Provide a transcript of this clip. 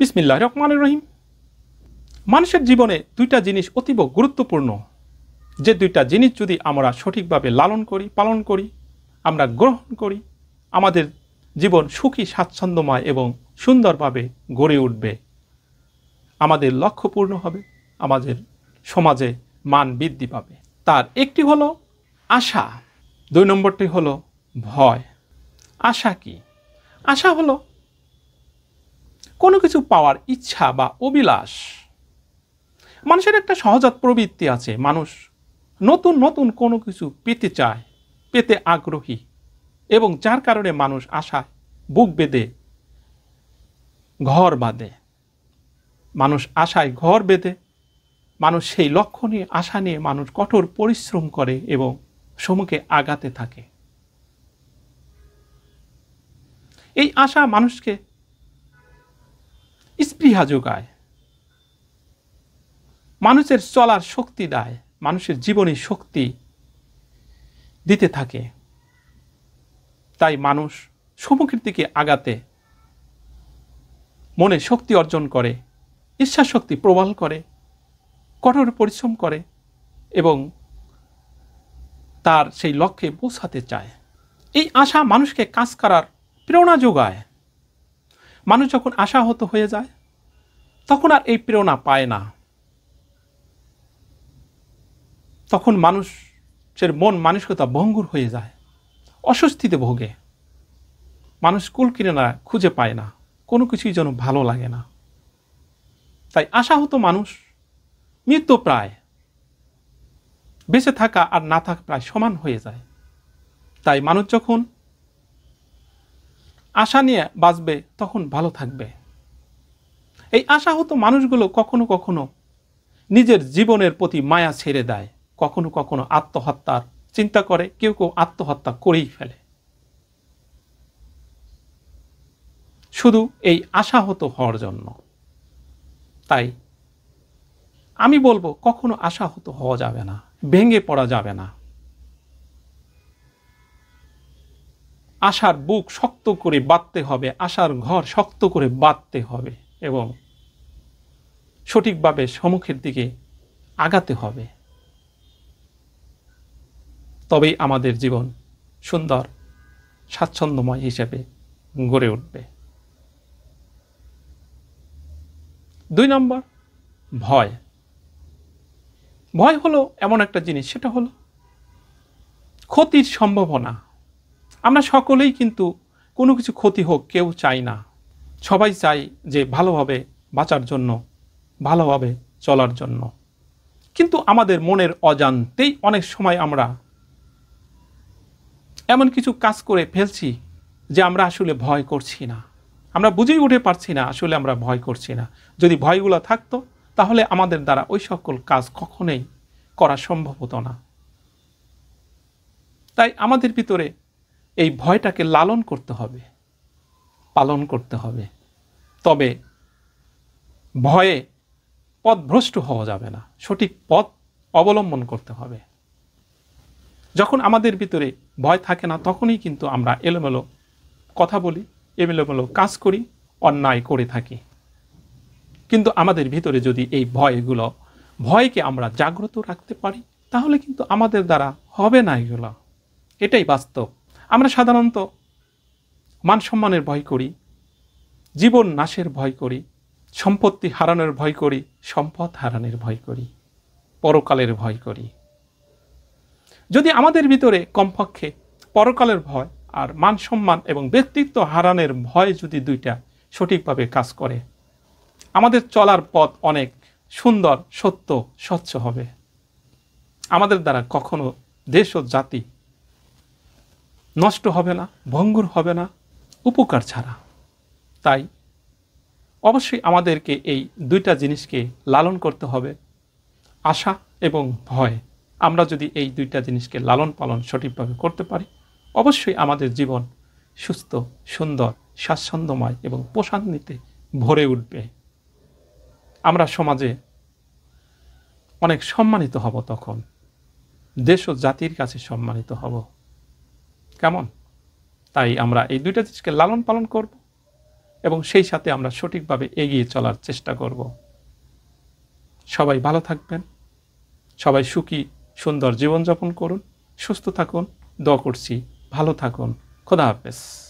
বিসমিল্লাহির রহমানির রহিম। মানুষের জীবনে দুইটা জিনিস অতীব গুরুত্বপূর্ণ, যে দুইটা জিনিস যদি আমরা সঠিকভাবে লালন করি, পালন করি, আমরা গ্রহণ করি, আমাদের জীবন সুখী, স্বাচ্ছন্দ্যময় এবং সুন্দরভাবে গড়ে উঠবে। আমাদের লক্ষ্য পূর্ণ হবে, আমাদের সমাজে মান বৃদ্ধি পাবে। তার একটি হলো আশা, 2 নম্বরটি হলো ভয়। আশা কি? আশা হলো কোনো কিছু পাওয়ার ইচ্ছা বা অভিলাষ। মানুষের একটা সহজাত প্রবৃত্তি আছে, মানুষ নতুন নতুন কোনো কিছু পেতে চায়, পেতে আগ্রহী, এবং যার কারণে মানুষ আশায় বুক বেঁধে ঘর বাঁধে। মানুষ আশায় ঘর বেঁধে, মানুষ সেই লক্ষ্য নিয়ে, আশা নিয়ে মানুষ কঠোর পরিশ্রম করে এবং সম্মুখে আগাতে থাকে। এই আশা মানুষকে স্পৃহা যোগায়, মানুষের চলার শক্তি দেয়, মানুষের জীবনী শক্তি দিতে থাকে। তাই মানুষ সম্মুখের দিকে আগাতে মনে শক্তি অর্জন করে, ইচ্ছা শক্তি প্রবল করে, কঠোর পরিশ্রম করে এবং তার সেই লক্ষ্যে পৌঁছাতে চায়। এই আশা মানুষকে কাজ করার প্রেরণা যোগায়। মানুষ যখন আশাহত হয়ে যায়, তখন আর এই প্রেরণা পায় না। তখন মানুষের মন মানসিকতা ভঙ্গুর হয়ে যায়, অস্বস্তিতে ভোগে। মানুষ কুল কিনারা খুঁজে পায় না, কোনো কিছুই যেন ভালো লাগে না। তাই আশাহত মানুষ মৃত্যুপ্রায়, বেঁচে থাকা আর না থাকা প্রায় সমান হয়ে যায়। তাই মানুষ যখন আশা নিয়ে বাঁচবে, তখন ভালো থাকবে। এই আশাহত মানুষগুলো কখনো কখনো নিজের জীবনের প্রতি মায়া ছেড়ে দেয়, কখনো কখনো আত্মহত্যার চিন্তা করে, কেউ কেউ আত্মহত্যা করেই ফেলে, শুধু এই আশাহত হওয়ার জন্য। তাই আমি বলবো, কখনো আশাহত হওয়া যাবে না, ভেঙে পড়া যাবে না। আশার বুক শক্ত করে বাঁধতে হবে, আশার ঘর শক্ত করে বাঁধতে হবে এবং সঠিকভাবে সম্মুখের দিকে আগাতে হবে। তবেই আমাদের জীবন সুন্দর, স্বাচ্ছন্দ্যময় হিসেবে গড়ে উঠবে। 2 নম্বর, ভয়। ভয় হলো এমন একটা জিনিস, সেটা হলো ক্ষতির সম্ভাবনা। আমরা সকলেই কিন্তু কোনো কিছু ক্ষতি হোক কেউ চাই না। সবাই চাই যে ভালোভাবে বাঁচার জন্য, ভালোভাবে চলার জন্য। কিন্তু আমাদের মনের অজান্তেই অনেক সময় আমরা এমন কিছু কাজ করে ফেলছি যে আমরা আসলে ভয় করছি না, আমরা বুঝেই উঠে পারছি না আসলে আমরা ভয় করছি না। যদি ভয়গুলো থাকতো, তাহলে আমাদের দ্বারা ওই সকল কাজ কখনোই করা সম্ভব হতো না। তাই আমাদের ভিতরে এই ভয়টাকে লালন করতে হবে, পালন করতে হবে। তবে ভয়ে পথভ্রষ্ট হওয়া যাবে না, সঠিক পথ অবলম্বন করতে হবে। যখন আমাদের ভিতরে ভয় থাকে না, তখনই কিন্তু আমরা এলোমেলো কথা বলি, এলোমেলো কাজ করি, অন্যায় করে থাকি। কিন্তু আমাদের ভিতরে যদি এই ভয়কে আমরা জাগ্রত রাখতে পারি, তাহলে কিন্তু আমাদের দ্বারা হবে না এগুলো। এটাই বাস্তব। আমরা সাধারণত মান সম্মানের ভয় করি, জীবন নাশের ভয় করি, সম্পত্তি হারানোর ভয় করি, সম্পদ হারানোর ভয় করি, পরকালের ভয় করি। যদি আমাদের ভিতরে কমপক্ষে পরকালের ভয় আর মান সম্মান এবং ব্যক্তিত্ব হারানোর ভয় যদি দুইটা সঠিকভাবে কাজ করে, আমাদের চলার পথ অনেক সুন্দর, সত্য, স্বচ্ছ হবে। আমাদের দ্বারা কখনো দেশ ও জাতি নষ্ট হবে না, ভঙ্গুর হবে না, উপকার ছাড়া। তাই অবশ্যই আমাদেরকে এই দুইটা জিনিসকে লালন করতে হবে, আশা এবং ভয়। আমরা যদি এই দুইটা জিনিসকে লালন পালন সঠিকভাবে করতে পারি, অবশ্যই আমাদের জীবন সুস্থ, সুন্দর, স্বাচ্ছন্দ্যময় এবং প্রশান্তিতে ভরে উঠবে। আমরা সমাজে অনেক সম্মানিত হব, তখন দেশ ও জাতির কাছে সম্মানিত হব। কেমন? তাই আমরা এই দুইটা জিনিসকে লালন পালন করব, এবং সেই সাথে আমরা সঠিকভাবে এগিয়ে চলার চেষ্টা করব। সবাই ভালো থাকবেন, সবাই সুখী সুন্দর জীবনযাপন করুন, সুস্থ থাকুন, দোয়া করছি, ভালো থাকুন। খোদা হাফেজ।